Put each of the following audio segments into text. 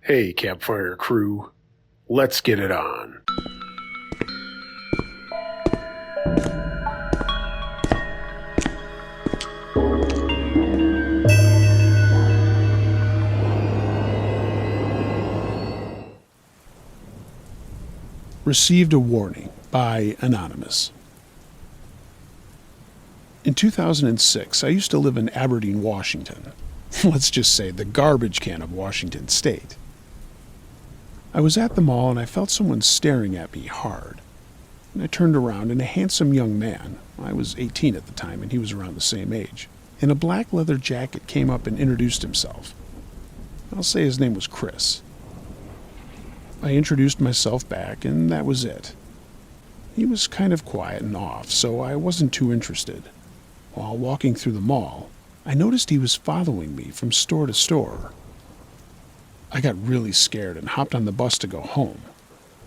Hey, campfire crew, let's get it on. Received a warning by Anonymous. In 2006, I used to live in Aberdeen, Washington. Let's just say the garbage can of Washington State. I was at the mall and I felt someone staring at me hard. And I turned around and a handsome young man, I was 18 at the time and he was around the same age, in a black leather jacket came up and introduced himself. I'll say his name was Chris. I introduced myself back, and that was it. He was kind of quiet and off, so I wasn't too interested. While walking through the mall, I noticed he was following me from store to store. I got really scared and hopped on the bus to go home.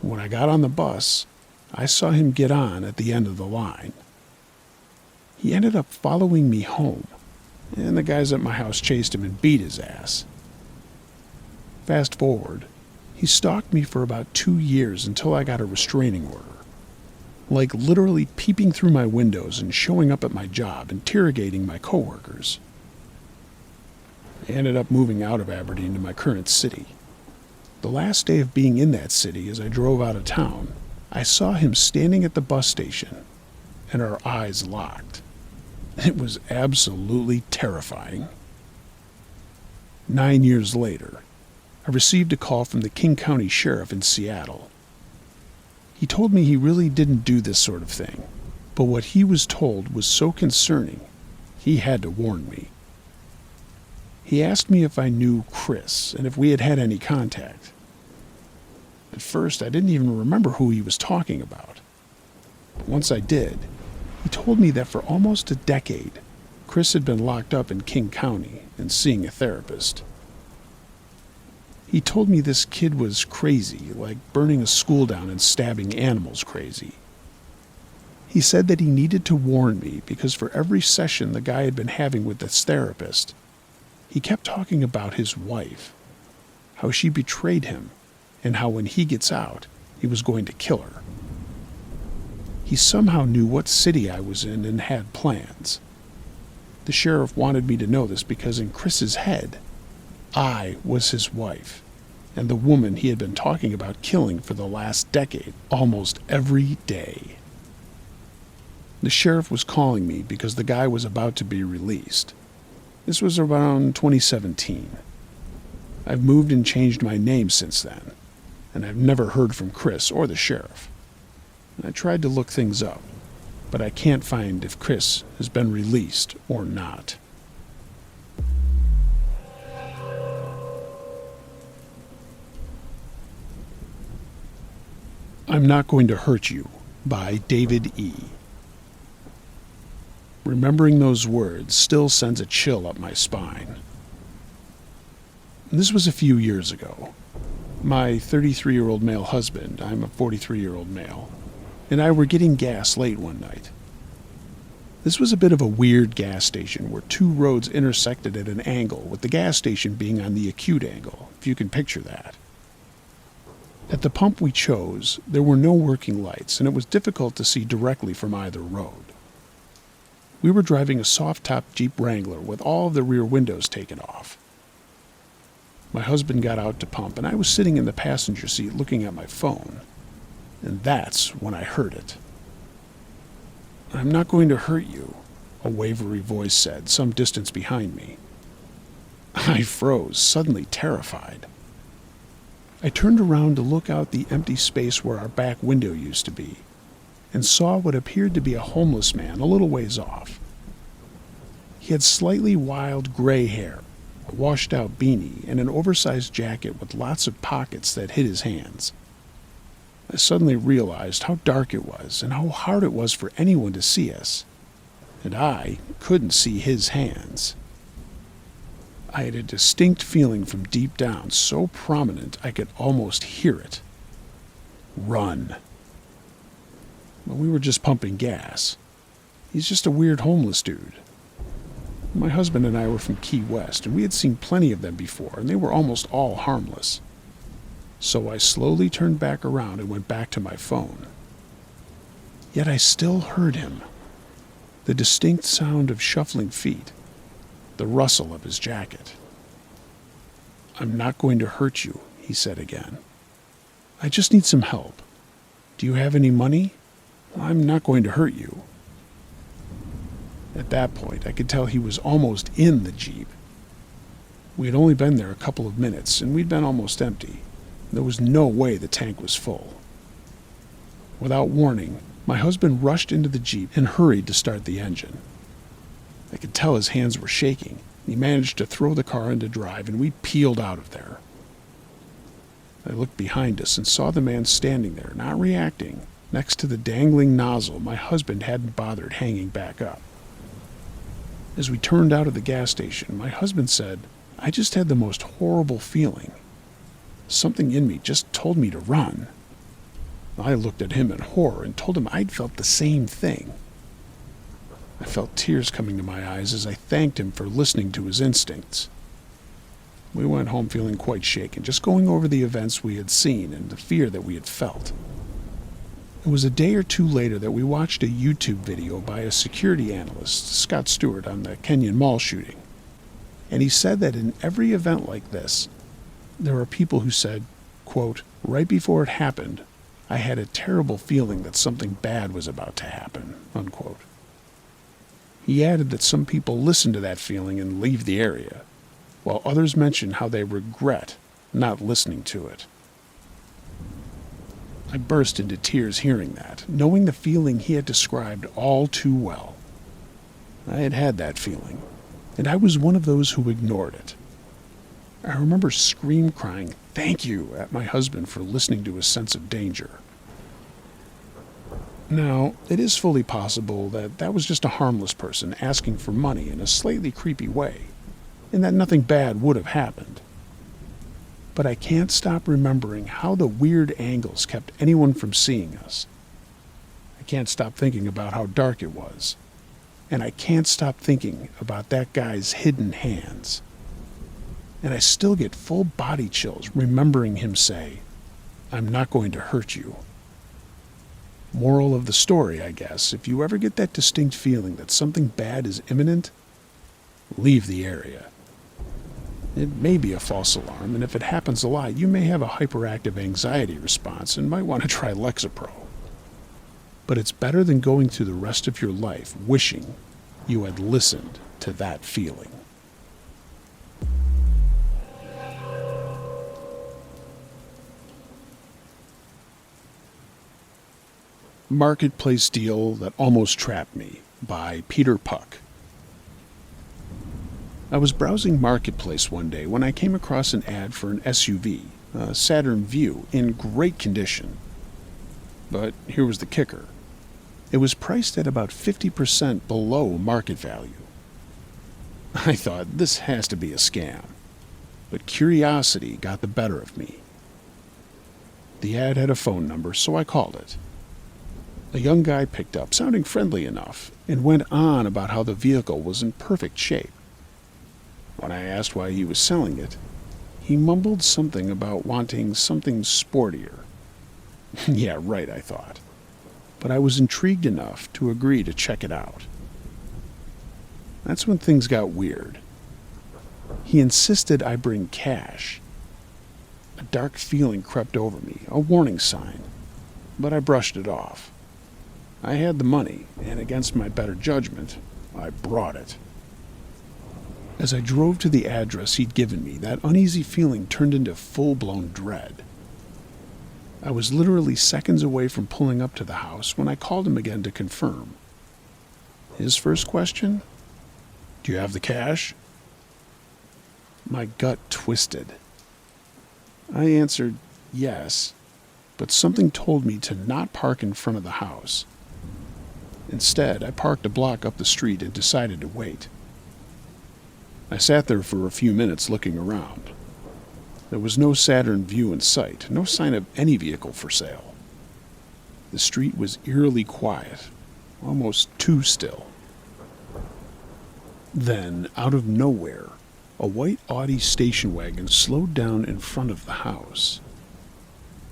When I got on the bus, I saw him get on at the end of the line. He ended up following me home, and the guys at my house chased him and beat his ass. Fast forward, he stalked me for about 2 years until I got a restraining order. Like literally peeping through my windows and showing up at my job, interrogating my coworkers. I ended up moving out of Aberdeen to my current city. The last day of being in that city, as I drove out of town, I saw him standing at the bus station, and our eyes locked. It was absolutely terrifying. 9 years later, I received a call from the King County Sheriff in Seattle. He told me he really didn't do this sort of thing, but what he was told was so concerning, he had to warn me. He asked me if I knew Chris and if we had had any contact. At first, I didn't even remember who he was talking about. But once I did, he told me that for almost a decade, Chris had been locked up in King County and seeing a therapist. He told me this kid was crazy, like burning a school down and stabbing animals crazy. He said that he needed to warn me because for every session the guy had been having with this therapist, he kept talking about his wife, how she betrayed him, and how when he gets out, he was going to kill her. He somehow knew what city I was in and had plans. The sheriff wanted me to know this because in Chris's head, I was his wife, and the woman he had been talking about killing for the last decade, almost every day. The sheriff was calling me because the guy was about to be released. This was around 2017. I've moved and changed my name since then, and I've never heard from Chris or the sheriff. I tried to look things up, but I can't find if Chris has been released or not. I'm Not Going to Hurt You by David E. Remembering those words still sends a chill up my spine. This was a few years ago. My 33-year-old male husband, I'm a 43-year-old male, and I were getting gas late one night. This was a bit of a weird gas station where two roads intersected at an angle, with the gas station being on the acute angle, if you can picture that. At the pump we chose, there were no working lights, and it was difficult to see directly from either road. We were driving a soft-top Jeep Wrangler with all of the rear windows taken off. My husband got out to pump, and I was sitting in the passenger seat looking at my phone. And that's when I heard it. "I'm not going to hurt you," a wavery voice said, some distance behind me. I froze, suddenly terrified. I turned around to look out the empty space where our back window used to be, and saw what appeared to be a homeless man a little ways off. He had slightly wild gray hair, a washed-out beanie, and an oversized jacket with lots of pockets that hid his hands. I suddenly realized how dark it was and how hard it was for anyone to see us, and I couldn't see his hands. I had a distinct feeling from deep down, so prominent I could almost hear it. Run. But we were just pumping gas. He's just a weird homeless dude. My husband and I were from Key West, and we had seen plenty of them before, and they were almost all harmless. So I slowly turned back around and went back to my phone. Yet I still heard him. The distinct sound of shuffling feet, the rustle of his jacket. "I'm not going to hurt you," he said again. "I just need some help. Do you have any money? I'm not going to hurt you." At that point, I could tell he was almost in the Jeep. We had only been there a couple of minutes, and we'd been almost empty. There was no way the tank was full. Without warning, my husband rushed into the Jeep and hurried to start the engine. I could tell his hands were shaking. He managed to throw the car into drive, and we peeled out of there. I looked behind us and saw the man standing there, not reacting, next to the dangling nozzle my husband hadn't bothered hanging back up. As we turned out of the gas station, my husband said, "I just had the most horrible feeling. Something in me just told me to run." I looked at him in horror and told him I'd felt the same thing. I felt tears coming to my eyes as I thanked him for listening to his instincts. We went home feeling quite shaken, just going over the events we had seen and the fear that we had felt. It was a day or two later that we watched a YouTube video by a security analyst, Scott Stewart, on the Kenyon Mall shooting. And he said that in every event like this, there are people who said, quote, "Right before it happened, I had a terrible feeling that something bad was about to happen," unquote. He added that some people listen to that feeling and leave the area, while others mention how they regret not listening to it. I burst into tears hearing that, knowing the feeling he had described all too well. I had had that feeling, and I was one of those who ignored it. I remember crying, "Thank you," at my husband for listening to his sense of danger. Now, it is fully possible that that was just a harmless person asking for money in a slightly creepy way, and that nothing bad would have happened. But I can't stop remembering how the weird angles kept anyone from seeing us. I can't stop thinking about how dark it was, and I can't stop thinking about that guy's hidden hands. And I still get full body chills remembering him say, "I'm not going to hurt you." Moral of the story, I guess, if you ever get that distinct feeling that something bad is imminent, leave the area. It may be a false alarm, and if it happens a lot, you may have a hyperactive anxiety response and might want to try Lexapro. But it's better than going through the rest of your life wishing you had listened to that feeling. Marketplace Deal That Almost Trapped Me by Peter Puck. I was browsing Marketplace one day when I came across an ad for an SUV, a Saturn Vue, in great condition. But here was the kicker. It was priced at about 50% below market value. I thought, this has to be a scam. But curiosity got the better of me. The ad had a phone number, so I called it. A young guy picked up, sounding friendly enough, and went on about how the vehicle was in perfect shape. When I asked why he was selling it, he mumbled something about wanting something sportier. Yeah, right, I thought. But I was intrigued enough to agree to check it out. That's when things got weird. He insisted I bring cash. A dark feeling crept over me, a warning sign, but I brushed it off. I had the money, and against my better judgment, I brought it. As I drove to the address he'd given me, that uneasy feeling turned into full-blown dread. I was literally seconds away from pulling up to the house when I called him again to confirm. His first question? "Do you have the cash?" My gut twisted. I answered yes, but something told me to not park in front of the house. Instead, I parked a block up the street and decided to wait. I sat there for a few minutes looking around. There was no Saturn Vue in sight, no sign of any vehicle for sale. The street was eerily quiet, almost too still. Then, out of nowhere, a white Audi station wagon slowed down in front of the house.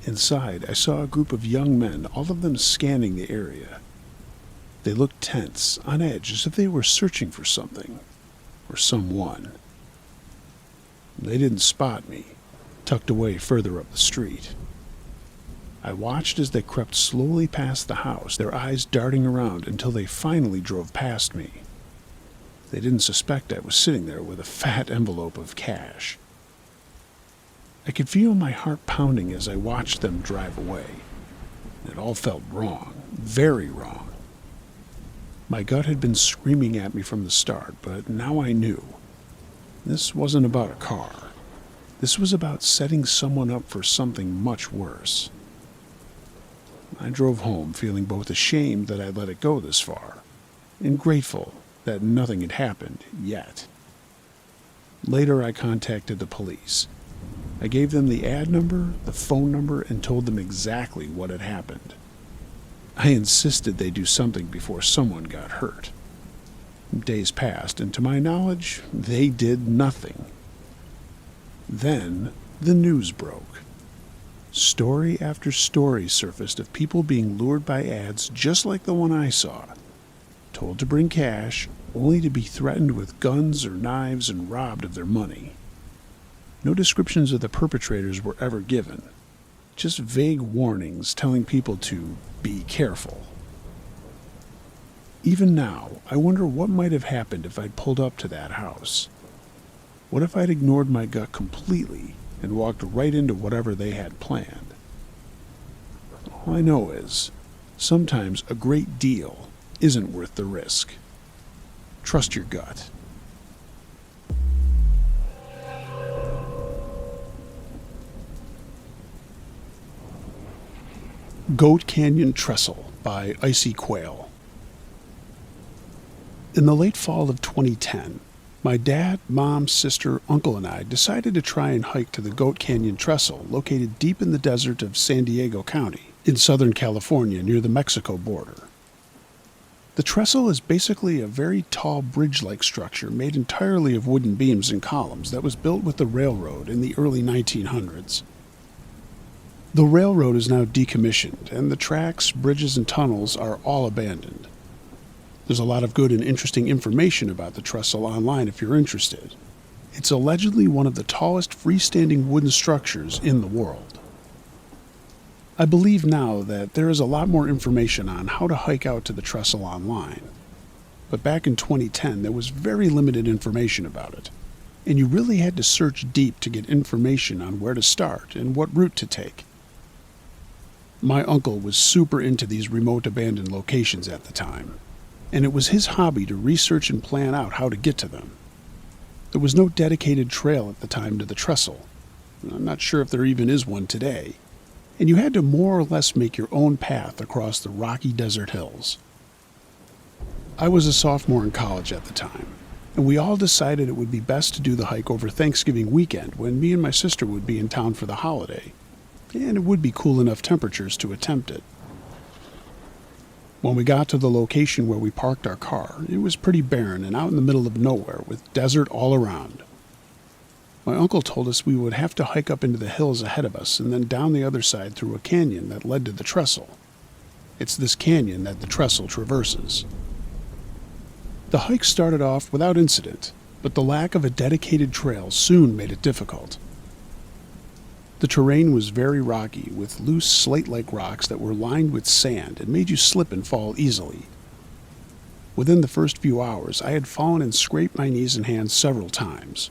Inside, I saw a group of young men, all of them scanning the area. They looked tense, on edge, as if they were searching for something, or someone. They didn't spot me, tucked away further up the street. I watched as they crept slowly past the house, their eyes darting around until they finally drove past me. They didn't suspect I was sitting there with a fat envelope of cash. I could feel my heart pounding as I watched them drive away. It all felt wrong, very wrong. My gut had been screaming at me from the start, but now I knew. This wasn't about a car. This was about setting someone up for something much worse. I drove home feeling both ashamed that I'd let it go this far, and grateful that nothing had happened yet. Later, I contacted the police. I gave them the ad number, the phone number, and told them exactly what had happened. I insisted they do something before someone got hurt. Days passed, and to my knowledge, they did nothing. Then, the news broke. Story after story surfaced of people being lured by ads just like the one I saw, told to bring cash, only to be threatened with guns or knives and robbed of their money. No descriptions of the perpetrators were ever given, just vague warnings telling people to be careful. Even now, I wonder what might have happened if I'd pulled up to that house. What if I'd ignored my gut completely and walked right into whatever they had planned? All I know is, sometimes a great deal isn't worth the risk. Trust your gut. Goat Canyon Trestle by Icy Quail. In the late fall of 2010, my dad, mom, sister, uncle, and I decided to try and hike to the Goat Canyon Trestle, located deep in the desert of San Diego County, in Southern California near the Mexico border. The trestle is basically a very tall bridge-like structure made entirely of wooden beams and columns that was built with the railroad in the early 1900s. The railroad is now decommissioned, and the tracks, bridges, and tunnels are all abandoned. There's a lot of good and interesting information about the trestle online if you're interested. It's allegedly one of the tallest freestanding wooden structures in the world. I believe now that there is a lot more information on how to hike out to the trestle online. But back in 2010, there was very limited information about it, and you really had to search deep to get information on where to start and what route to take. My uncle was super into these remote abandoned locations at the time, and it was his hobby to research and plan out how to get to them. There was no dedicated trail at the time to the trestle. I'm not sure if there even is one today, and you had to more or less make your own path across the rocky desert hills. I was a sophomore in college at the time, and we all decided it would be best to do the hike over Thanksgiving weekend when me and my sister would be in town for the holiday, and it would be cool enough temperatures to attempt it. When we got to the location where we parked our car, it was pretty barren and out in the middle of nowhere with desert all around. My uncle told us we would have to hike up into the hills ahead of us and then down the other side through a canyon that led to the trestle. It's this canyon that the trestle traverses. The hike started off without incident, but the lack of a dedicated trail soon made it difficult. The terrain was very rocky, with loose slate-like rocks that were lined with sand and made you slip and fall easily. Within the first few hours, I had fallen and scraped my knees and hands several times.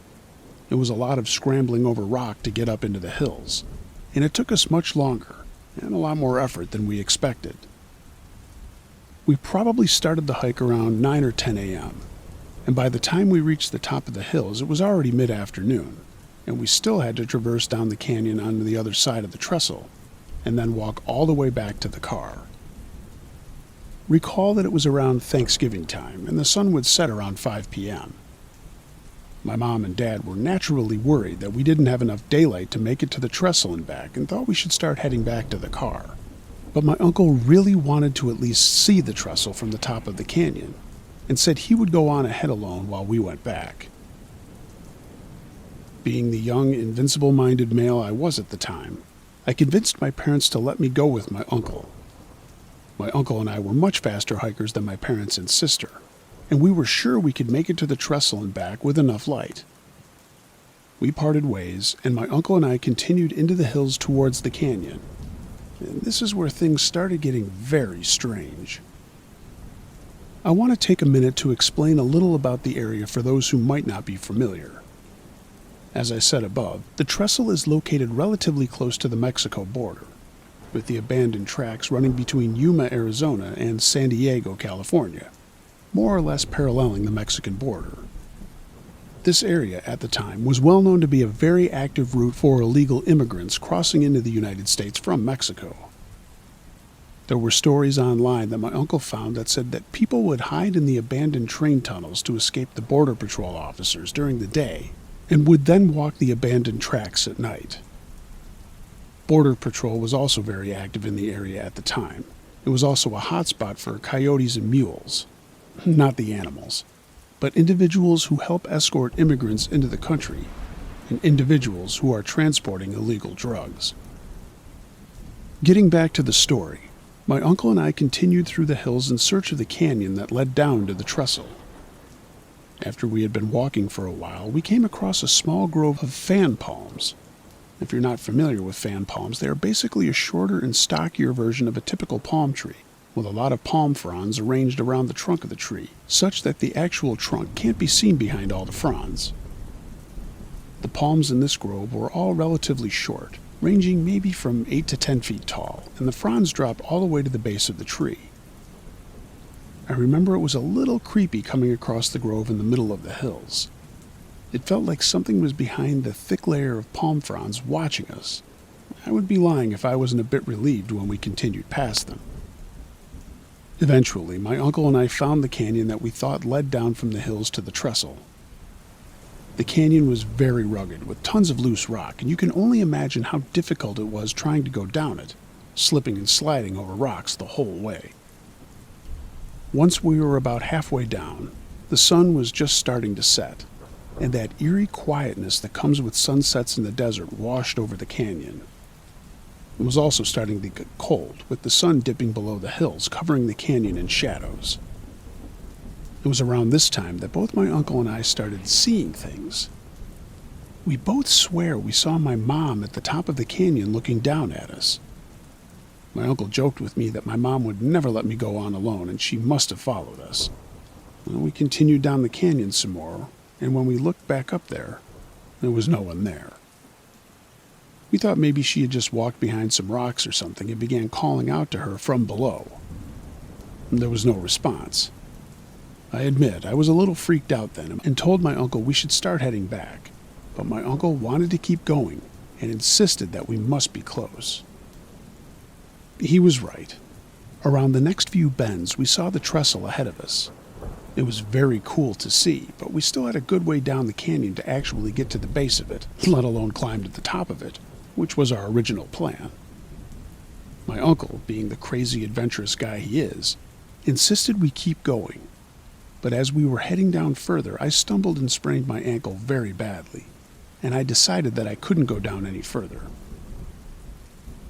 It was a lot of scrambling over rock to get up into the hills, and it took us much longer and a lot more effort than we expected. We probably started the hike around 9 or 10 a.m., and by the time we reached the top of the hills, it was already mid-afternoon, and we still had to traverse down the canyon onto the other side of the trestle, and then walk all the way back to the car. Recall that it was around Thanksgiving time, and the sun would set around 5 p.m. My mom and dad were naturally worried that we didn't have enough daylight to make it to the trestle and back, and thought we should start heading back to the car. But my uncle really wanted to at least see the trestle from the top of the canyon, and said he would go on ahead alone while we went back. Being the young, invincible-minded male I was at the time, I convinced my parents to let me go with my uncle. My uncle and I were much faster hikers than my parents and sister, and we were sure we could make it to the trestle and back with enough light. We parted ways, and my uncle and I continued into the hills towards the canyon. And this is where things started getting very strange. I want to take a minute to explain a little about the area for those who might not be familiar. As I said above, the trestle is located relatively close to the Mexico border, with the abandoned tracks running between Yuma, Arizona and San Diego, California, more or less paralleling the Mexican border. This area, at the time, was well known to be a very active route for illegal immigrants crossing into the United States from Mexico. There were stories online that my uncle found that said that people would hide in the abandoned train tunnels to escape the Border Patrol officers during the day, and would then walk the abandoned tracks at night. Border Patrol was also very active in the area at the time. It was also a hotspot for coyotes and mules. Not the animals, but individuals who help escort immigrants into the country, and individuals who are transporting illegal drugs. Getting back to the story, my uncle and I continued through the hills in search of the canyon that led down to the trestle. After we had been walking for a while, we came across a small grove of fan palms. If you're not familiar with fan palms, they are basically a shorter and stockier version of a typical palm tree, with a lot of palm fronds arranged around the trunk of the tree, such that the actual trunk can't be seen behind all the fronds. The palms in this grove were all relatively short, ranging maybe from 8 to 10 feet tall, and the fronds dropped all the way to the base of the tree. I remember it was a little creepy coming across the grove in the middle of the hills. It felt like something was behind the thick layer of palm fronds watching us. I would be lying if I wasn't a bit relieved when we continued past them. Eventually, my uncle and I found the canyon that we thought led down from the hills to the trestle. The canyon was very rugged, with tons of loose rock, and you can only imagine how difficult it was trying to go down it, slipping and sliding over rocks the whole way. Once we were about halfway down, the sun was just starting to set, and that eerie quietness that comes with sunsets in the desert washed over the canyon. It was also starting to get cold, with the sun dipping below the hills, covering the canyon in shadows. It was around this time that both my uncle and I started seeing things. We both swear we saw my mom at the top of the canyon looking down at us. My uncle joked with me that my mom would never let me go on alone, and she must have followed us. Well, we continued down the canyon some more, and when we looked back up there was no one there. We thought maybe she had just walked behind some rocks or something and began calling out to her from below. There was no response. I admit I was a little freaked out then and told my uncle we should start heading back, but my uncle wanted to keep going and insisted that we must be close. He was right. Around the next few bends, we saw the trestle ahead of us. It was very cool to see, but we still had a good way down the canyon to actually get to the base of it, let alone climb to the top of it, which was our original plan. My uncle, being the crazy adventurous guy he is, insisted we keep going. But as we were heading down further, I stumbled and sprained my ankle very badly, and I decided that I couldn't go down any further.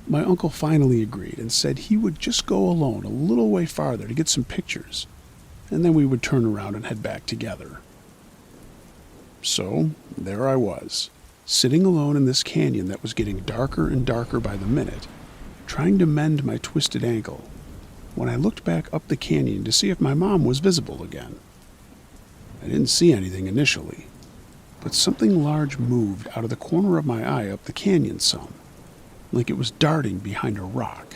My uncle finally agreed and said he would just go alone a little way farther to get some pictures, and then we would turn around and head back together. So, there I was, sitting alone in this canyon that was getting darker and darker by the minute, trying to mend my twisted ankle, when I looked back up the canyon to see if my mom was visible again. I didn't see anything initially, but something large moved out of the corner of my eye up the canyon some, like it was darting behind a rock.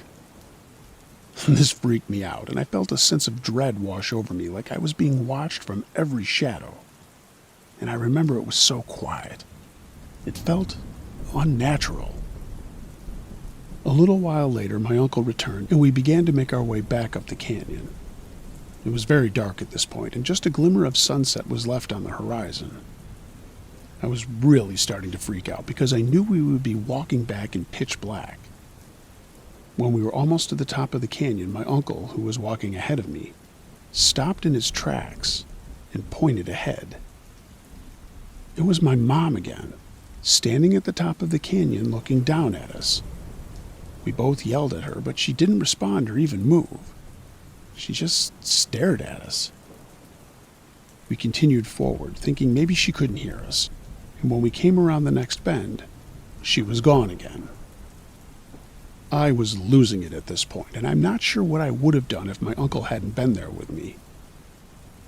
This freaked me out, and I felt a sense of dread wash over me, like I was being watched from every shadow. And I remember it was so quiet. It felt unnatural. A little while later, my uncle returned, and we began to make our way back up the canyon. It was very dark at this point, and just a glimmer of sunset was left on the horizon. I was really starting to freak out because I knew we would be walking back in pitch black. When we were almost to the top of the canyon, my uncle, who was walking ahead of me, stopped in his tracks and pointed ahead. It was my mom again, standing at the top of the canyon looking down at us. We both yelled at her, but she didn't respond or even move. She just stared at us. We continued forward, thinking maybe she couldn't hear us, and when we came around the next bend, she was gone again. I was losing it at this point, and I'm not sure what I would have done if my uncle hadn't been there with me.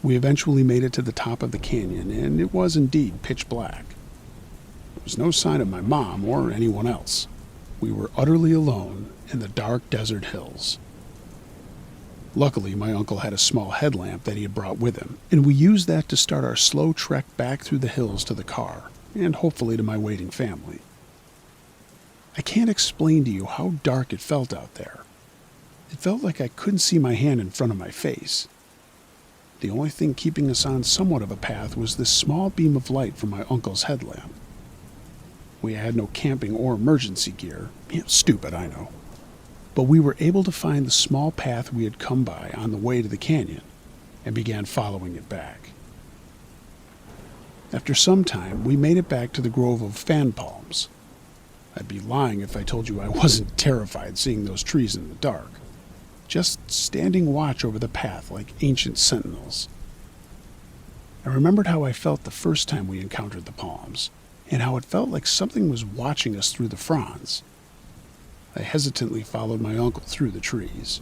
We eventually made it to the top of the canyon, and it was indeed pitch black. There was no sign of my mom or anyone else. We were utterly alone in the dark desert hills. Luckily, my uncle had a small headlamp that he had brought with him, and we used that to start our slow trek back through the hills to the car, and hopefully to my waiting family. I can't explain to you how dark it felt out there. It felt like I couldn't see my hand in front of my face. The only thing keeping us on somewhat of a path was this small beam of light from my uncle's headlamp. We had no camping or emergency gear. Stupid, I know. But we were able to find the small path we had come by on the way to the canyon and began following it back. After some time, we made it back to the grove of fan palms. I'd be lying if I told you I wasn't terrified seeing those trees in the dark, just standing watch over the path like ancient sentinels. I remembered how I felt the first time we encountered the palms, and how it felt like something was watching us through the fronds. I hesitantly followed my uncle through the trees.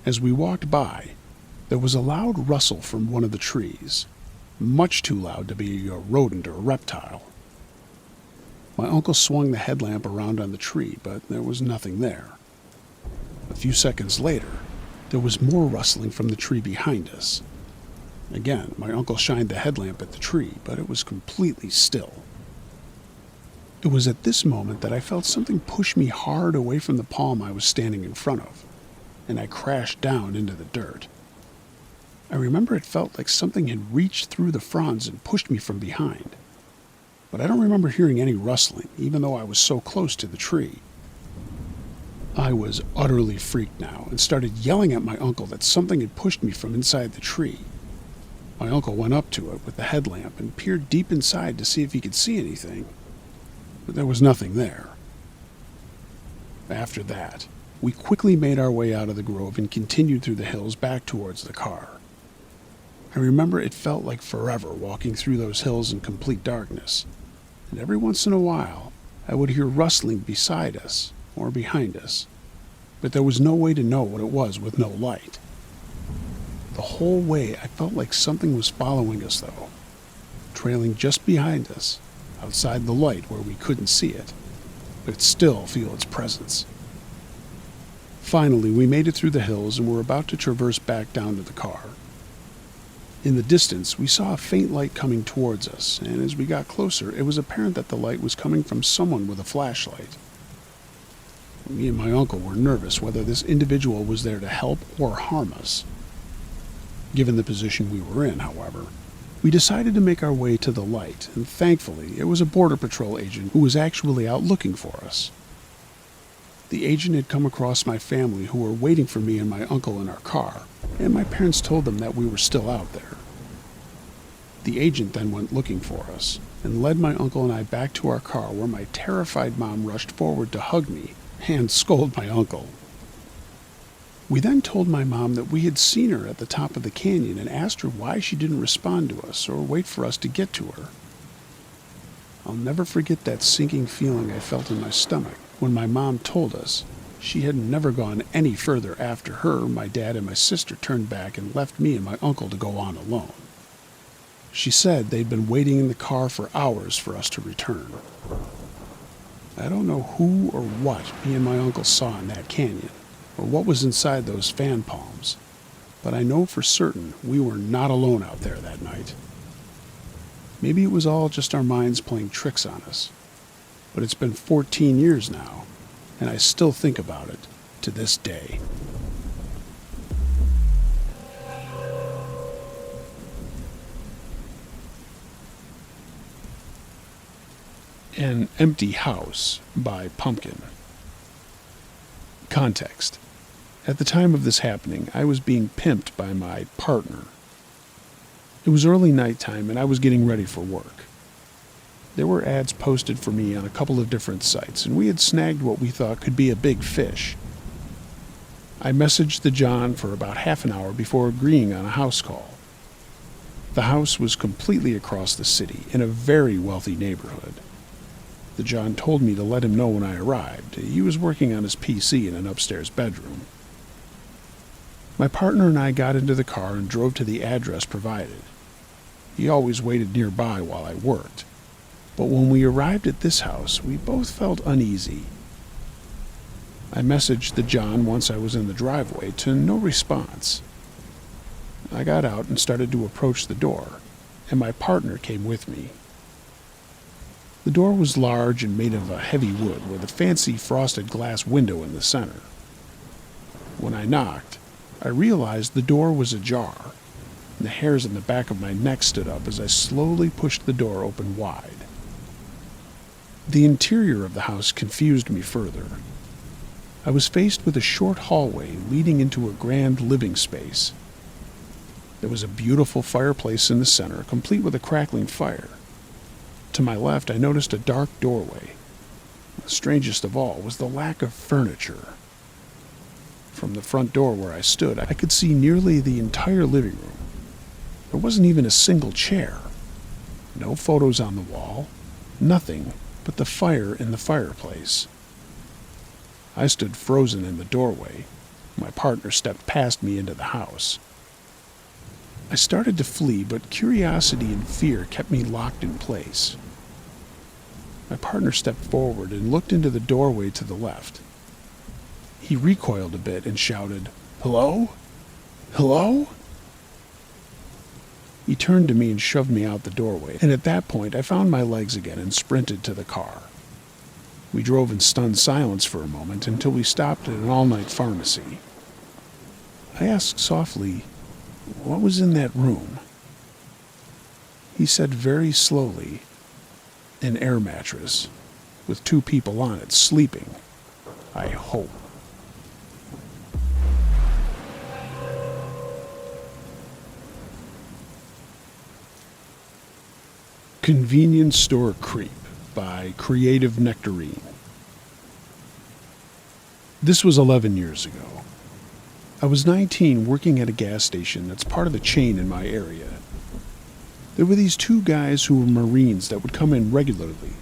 As we walked by, there was a loud rustle from one of the trees, much too loud to be a rodent or a reptile. My uncle swung the headlamp around on the tree, but there was nothing there. A few seconds later, there was more rustling from the tree behind us. Again, my uncle shined the headlamp at the tree, but it was completely still. It was at this moment that I felt something push me hard away from the palm I was standing in front of, and I crashed down into the dirt. I remember it felt like something had reached through the fronds and pushed me from behind, but I don't remember hearing any rustling, even though I was so close to the tree. I was utterly freaked now and started yelling at my uncle that something had pushed me from inside the tree. My uncle went up to it with the headlamp and peered deep inside to see if he could see anything, but there was nothing there. After that, we quickly made our way out of the grove and continued through the hills back towards the car. I remember it felt like forever walking through those hills in complete darkness, and every once in a while I would hear rustling beside us or behind us, but there was no way to know what it was with no light. The whole way I felt like something was following us though, trailing just behind us, outside the light where we couldn't see it, but still feel its presence. Finally, we made it through the hills and were about to traverse back down to the car. In the distance, we saw a faint light coming towards us, and as we got closer, it was apparent that the light was coming from someone with a flashlight. Me and my uncle were nervous whether this individual was there to help or harm us. Given the position we were in, however, we decided to make our way to the light, and thankfully it was a Border Patrol agent who was actually out looking for us. The agent had come across my family who were waiting for me and my uncle in our car, and my parents told them that we were still out there. The agent then went looking for us, and led my uncle and I back to our car where my terrified mom rushed forward to hug me and scold my uncle. We then told my mom that we had seen her at the top of the canyon and asked her why she didn't respond to us or wait for us to get to her. I'll never forget that sinking feeling I felt in my stomach when my mom told us she had never gone any further after her, my dad, and my sister turned back and left me and my uncle to go on alone. She said they'd been waiting in the car for hours for us to return. I don't know who or what me and my uncle saw in that canyon, or what was inside those fan palms, but I know for certain we were not alone out there that night. Maybe it was all just our minds playing tricks on us, but it's been 14 years now, and I still think about it to this day. An Empty House by Pumpkin. Context. At the time of this happening, I was being pimped by my partner. It was early nighttime and I was getting ready for work. There were ads posted for me on a couple of different sites, and we had snagged what we thought could be a big fish. I messaged the John for about half an hour before agreeing on a house call. The house was completely across the city, in a very wealthy neighborhood. The John told me to let him know when I arrived. He was working on his PC in an upstairs bedroom. My partner and I got into the car and drove to the address provided. He always waited nearby while I worked. But when we arrived at this house, we both felt uneasy. I messaged the John once I was in the driveway to no response. I got out and started to approach the door, and my partner came with me. The door was large and made of a heavy wood with a fancy frosted glass window in the center. When I knocked, I realized the door was ajar, and the hairs on the back of my neck stood up as I slowly pushed the door open wide. The interior of the house confused me further. I was faced with a short hallway leading into a grand living space. There was a beautiful fireplace in the center, complete with a crackling fire. To my left, I noticed a dark doorway. The strangest of all was the lack of furniture. From the front door where I stood, I could see nearly the entire living room. There wasn't even a single chair. No photos on the wall. Nothing but the fire in the fireplace. I stood frozen in the doorway. My partner stepped past me into the house. I started to flee, but curiosity and fear kept me locked in place. My partner stepped forward and looked into the doorway to the left. He recoiled a bit and shouted, "Hello? Hello?" He turned to me and shoved me out the doorway, and at that point I found my legs again and sprinted to the car. We drove in stunned silence for a moment until we stopped at an all-night pharmacy. I asked softly, "What was in that room?" He said very slowly, "An air mattress, with 2 people on it, sleeping, I hope." Convenience Store Creep by Creative Nectarine. This was 11 years ago. I was 19, working at a gas station that's part of a chain in my area. There were these 2 guys who were Marines that would come in regularly.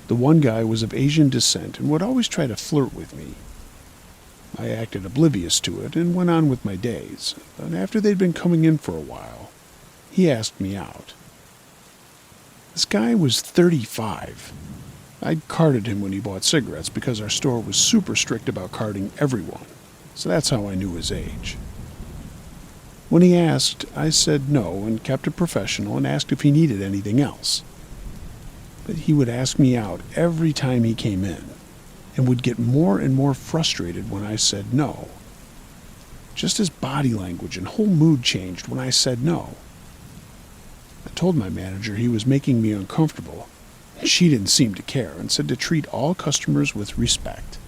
The one guy was of Asian descent and would always try to flirt with me. I acted oblivious to it and went on with my days, but after they'd been coming in for a while, he asked me out. This guy was 35. I'd carded him when he bought cigarettes because our store was super strict about carding everyone, so that's how I knew his age. When he asked, I said no and kept it professional and asked if he needed anything else. But he would ask me out every time he came in, and would get more and more frustrated when I said no. Just his body language and whole mood changed when I said no. I told my manager he was making me uncomfortable. She didn't seem to care and said to treat all customers with respect.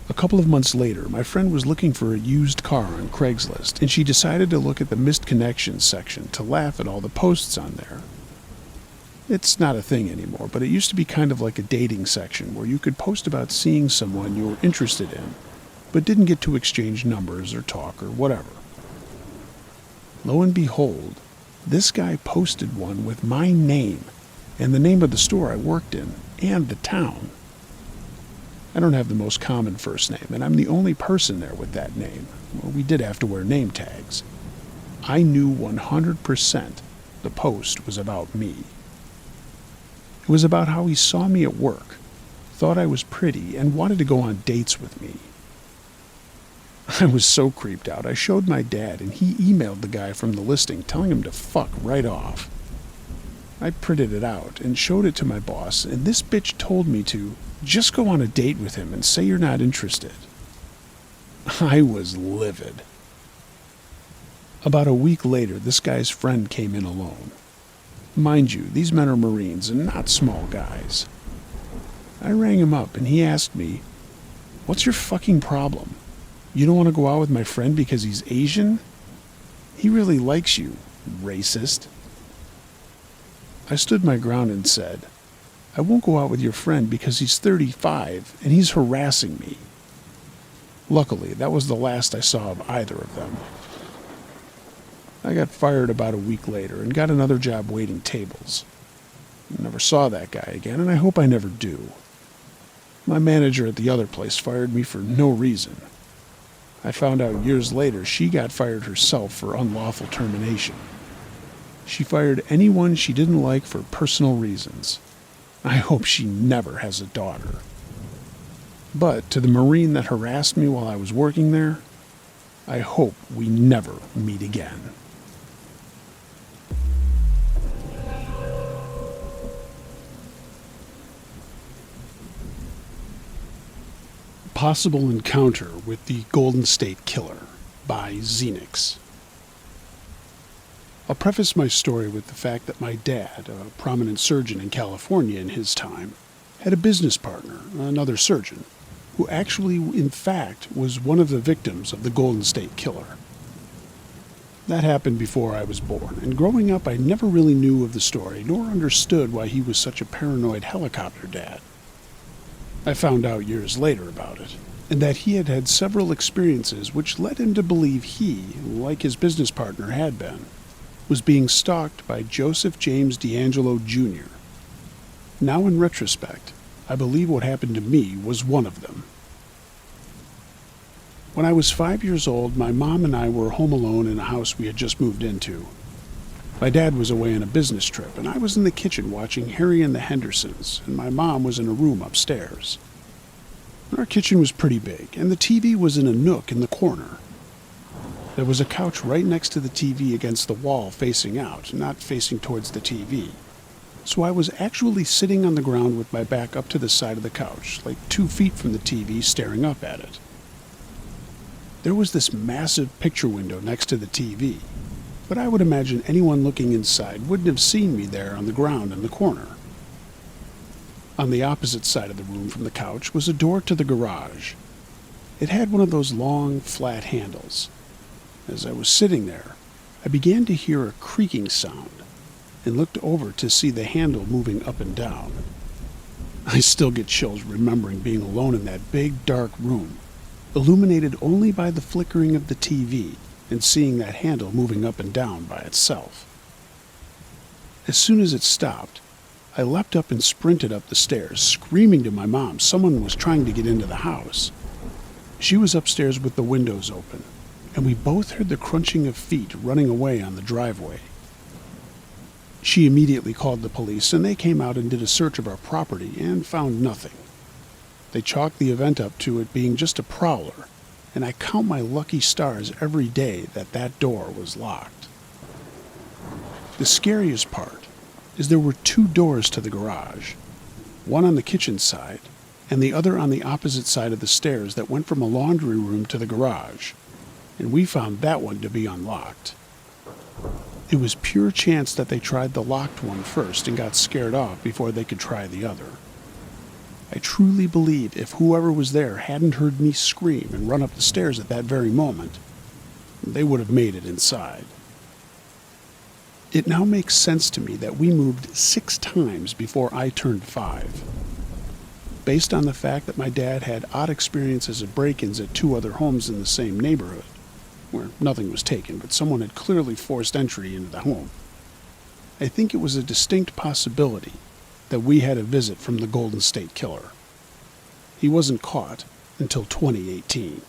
A couple of months later, my friend was looking for a used car on Craigslist, and she decided to look at the missed connections section to laugh at all the posts on there. It's not a thing anymore, but it used to be kind of like a dating section where you could post about seeing someone you were interested in, but didn't get to exchange numbers or talk or whatever. Lo and behold, this guy posted one with my name and the name of the store I worked in and the town. I don't have the most common first name, and I'm the only person there with that name. Well, we did have to wear name tags. I knew 100% the post was about me. It was about how he saw me at work, thought I was pretty, and wanted to go on dates with me. I was so creeped out, I showed my dad, and he emailed the guy from the listing telling him to fuck right off. I printed it out and showed it to my boss, and this bitch told me to just go on a date with him and say you're not interested. I was livid. About a week later, this guy's friend came in alone. Mind you, these men are Marines and not small guys. I rang him up and he asked me, "What's your fucking problem? You don't want to go out with my friend because he's Asian? He really likes you, racist." I stood my ground and said, "I won't go out with your friend because he's 35 and he's harassing me." Luckily, that was the last I saw of either of them. I got fired about a week later and got another job waiting tables. I never saw that guy again, and I hope I never do. My manager at the other place fired me for no reason. I found out years later she got fired herself for unlawful termination. She fired anyone she didn't like for personal reasons. I hope she never has a daughter. But to the Marine that harassed me while I was working there, I hope we never meet again. Possible Encounter with the Golden State Killer by Xenix. I'll preface my story with the fact that my dad, a prominent surgeon in California in his time, had a business partner, another surgeon, who actually, in fact, was one of the victims of the Golden State Killer. That happened before I was born, and growing up I never really knew of the story, nor understood why he was such a paranoid helicopter dad. I found out years later about it, and that he had had several experiences which led him to believe he, like his business partner had been, was being stalked by Joseph James D'Angelo Jr. Now in retrospect, I believe what happened to me was one of them. When I was 5 years old, my mom and I were home alone in a house we had just moved into. My dad was away on a business trip, and I was in the kitchen watching Harry and the Hendersons, and my mom was in a room upstairs. Our kitchen was pretty big, and the TV was in a nook in the corner. There was a couch right next to the TV against the wall facing out, not facing towards the TV. So I was actually sitting on the ground with my back up to the side of the couch, like 2 feet from the TV, staring up at it. There was this massive picture window next to the TV, but I would imagine anyone looking inside wouldn't have seen me there on the ground in the corner. On the opposite side of the room from the couch was a door to the garage. It had one of those long, flat handles. As I was sitting there, I began to hear a creaking sound and looked over to see the handle moving up and down. I still get chills remembering being alone in that big, dark room, illuminated only by the flickering of the TV, and seeing that handle moving up and down by itself. As soon as it stopped, I leapt up and sprinted up the stairs, screaming to my mom someone was trying to get into the house. She was upstairs with the windows open, and we both heard the crunching of feet running away on the driveway. She immediately called the police, and they came out and did a search of our property and found nothing. They chalked the event up to it being just a prowler, and I count my lucky stars every day that that door was locked. The scariest part is there were 2 doors to the garage, one on the kitchen side and the other on the opposite side of the stairs that went from a laundry room to the garage, and we found that one to be unlocked. It was pure chance that they tried the locked one first and got scared off before they could try the other. I truly believe if whoever was there hadn't heard me scream and run up the stairs at that very moment, they would have made it inside. It now makes sense to me that we moved 6 times before I turned 5. Based on the fact that my dad had odd experiences of break-ins at 2 other homes in the same neighborhood, where nothing was taken, but someone had clearly forced entry into the home, I think it was a distinct possibility that we had a visit from the Golden State Killer. He wasn't caught until 2018.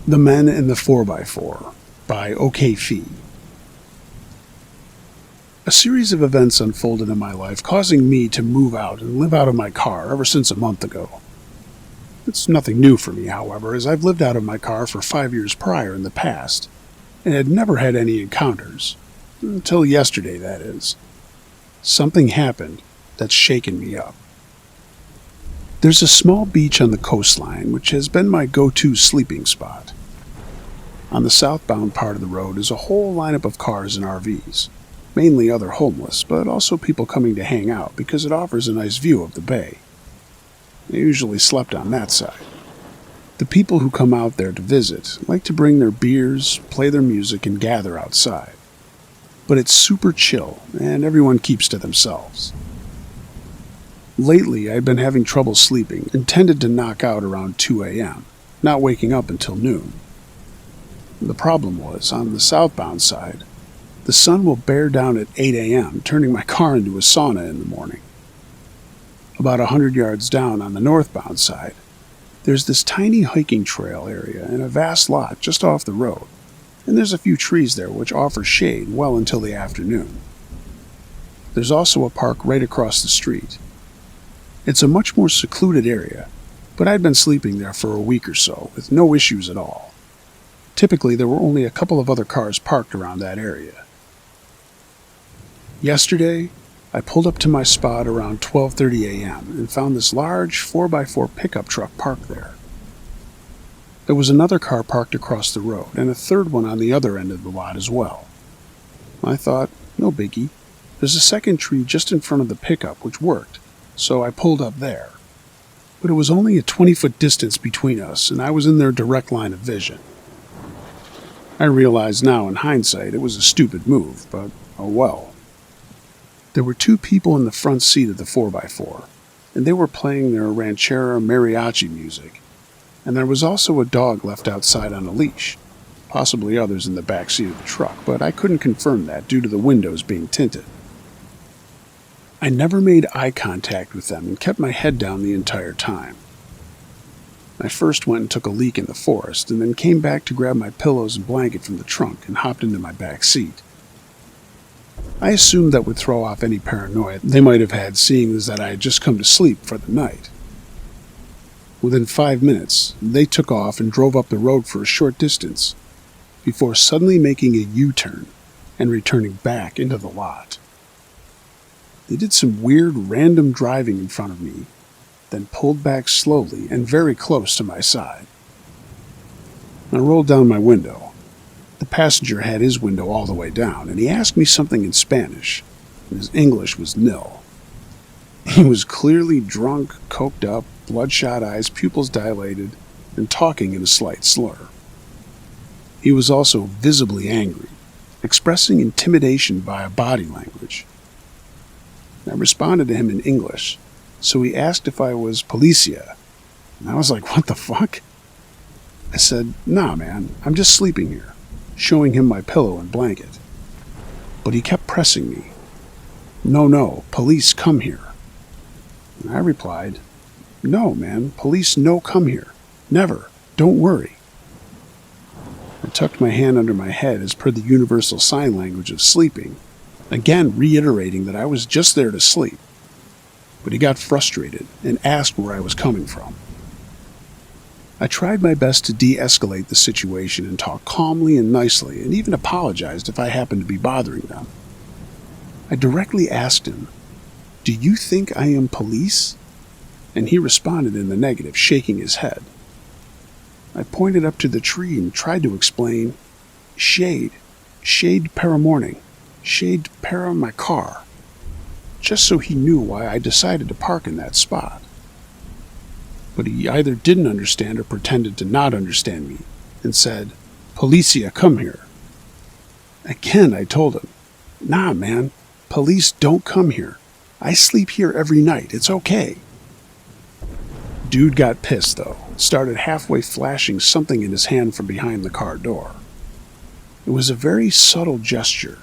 The Men in the 4x4 by OK Fee. A series of events unfolded in my life, causing me to move out and live out of my car ever since a month ago. It's nothing new for me, however, as I've lived out of my car for 5 years prior in the past, and had never had any encounters. Until yesterday, that is. Something happened that's shaken me up. There's a small beach on the coastline which has been my go-to sleeping spot. On the southbound part of the road is a whole lineup of cars and RVs. Mainly other homeless, but also people coming to hang out because it offers a nice view of the bay. I usually slept on that side. The people who come out there to visit like to bring their beers, play their music, and gather outside. But it's super chill, and everyone keeps to themselves. Lately, I've been having trouble sleeping and tended to knock out around 2 a.m., not waking up until noon. The problem was, on the southbound side, the sun will bear down at 8 a.m., turning my car into a sauna in the morning. About 100 yards down on the northbound side, there's this tiny hiking trail area in a vast lot just off the road, and there's a few trees there which offer shade well until the afternoon. There's also a park right across the street. It's a much more secluded area, but I'd been sleeping there for a week or so with no issues at all. Typically, there were only a couple of other cars parked around that area. Yesterday, I pulled up to my spot around 12:30 a.m. and found this large 4x4 pickup truck parked there. There was another car parked across the road and a third one on the other end of the lot as well. I thought, no biggie. There's a second tree just in front of the pickup which worked, so I pulled up there. But it was only a 20-foot distance between us, and I was in their direct line of vision. I realize now in hindsight it was a stupid move, but oh well. There were two people in the front seat of the 4x4, and they were playing their ranchera mariachi music, and there was also a dog left outside on a leash, possibly others in the back seat of the truck, but I couldn't confirm that due to the windows being tinted. I never made eye contact with them and kept my head down the entire time. I first went and took a leak in the forest, and then came back to grab my pillows and blanket from the trunk and hopped into my back seat. I assumed that would throw off any paranoia they might have had, seeing as that I had just come to sleep for the night. Within 5 minutes, they took off and drove up the road for a short distance, before suddenly making a U-turn and returning back into the lot. They did some weird random driving in front of me, then pulled back slowly and very close to my side. I rolled down my window. The passenger had his window all the way down, and he asked me something in Spanish, and his English was nil. He was clearly drunk, coked up, bloodshot eyes, pupils dilated, and talking in a slight slur. He was also visibly angry, expressing intimidation via body language. I responded to him in English, so he asked if I was Policia, and I was like, what the fuck? I said, nah man, I'm just sleeping here, showing him my pillow and blanket. But he kept pressing me. No, police come here. And I replied, no man, police no come here. Never, don't worry. I tucked my hand under my head as per the universal sign language of sleeping, again reiterating that I was just there to sleep. But he got frustrated and asked where I was coming from. I tried my best to de-escalate the situation and talk calmly and nicely, and even apologized if I happened to be bothering them. I directly asked him, do you think I am police? And he responded in the negative, shaking his head. I pointed up to the tree and tried to explain, shade para morning, shade para my car, just so he knew why I decided to park in that spot. But he either didn't understand or pretended to not understand me, and said, Policia, come here. Again, I told him, nah man, police don't come here. I sleep here every night, it's okay. Dude got pissed though, started halfway flashing something in his hand from behind the car door. It was a very subtle gesture,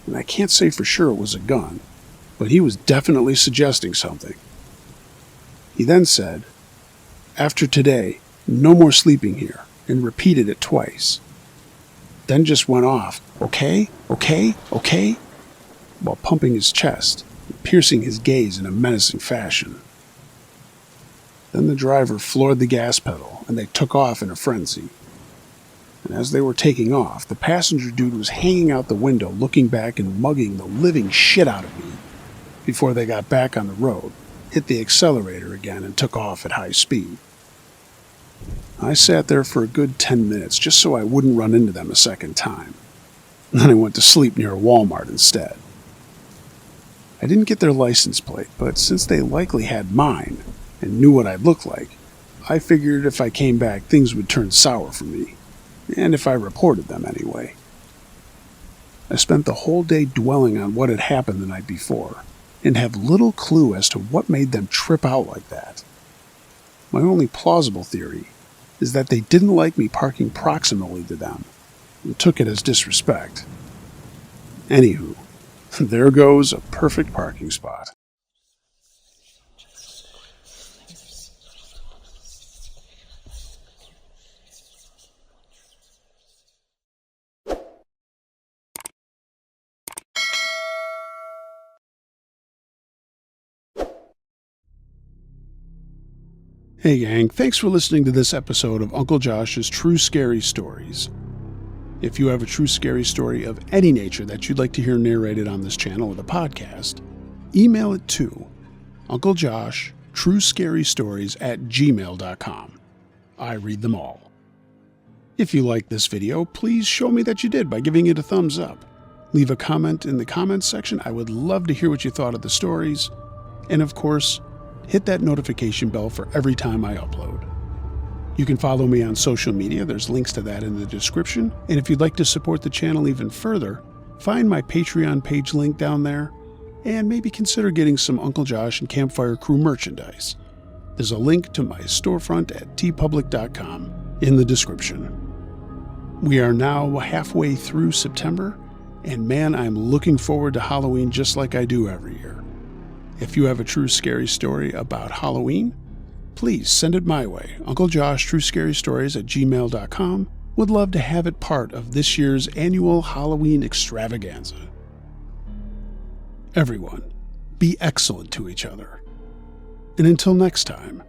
and I can't say for sure it was a gun, but he was definitely suggesting something. He then said, after today, no more sleeping here, and repeated it twice. Then just went off, okay, while pumping his chest, and piercing his gaze in a menacing fashion. Then the driver floored the gas pedal, and they took off in a frenzy. And as they were taking off, the passenger dude was hanging out the window, looking back and mugging the living shit out of me before they got back on the road, hit the accelerator again, and took off at high speed. I sat there for a good 10 minutes just so I wouldn't run into them a second time. And then I went to sleep near a Walmart instead. I didn't get their license plate, but since they likely had mine and knew what I'd look like, I figured if I came back, things would turn sour for me, and if I reported them anyway. I spent the whole day dwelling on what had happened the night before, and have little clue as to what made them trip out like that. My only plausible theory is that they didn't like me parking proximally to them, and took it as disrespect. Anywho, there goes a perfect parking spot. Hey gang, thanks for listening to this episode of Uncle Josh's True Scary Stories. If you have a true scary story of any nature that you'd like to hear narrated on this channel or the podcast, email it to UncleJoshTrueScaryStories@gmail.com. I read them all. If you liked this video, please show me that you did by giving it a thumbs up. Leave a comment in the comments section. I would love to hear what you thought of the stories. And of course, hit that notification bell for every time I upload. You can follow me on social media. There's links to that in the description. And if you'd like to support the channel even further, find my Patreon page link down there, and maybe consider getting some Uncle Josh and Campfire Crew merchandise. There's a link to my storefront at tpublic.com in the description. We are now halfway through September, and man, I'm looking forward to Halloween just like I do every year. If you have a true scary story about Halloween, please send it my way. UncleJoshTrueScaryStories@gmail.com. Would love to have it part of this year's annual Halloween extravaganza. Everyone, be excellent to each other. And until next time,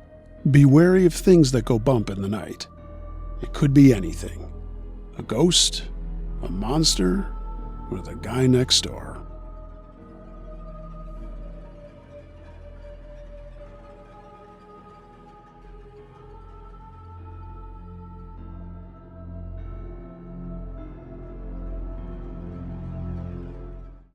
be wary of things that go bump in the night. It could be anything. A ghost, a monster, or the guy next door.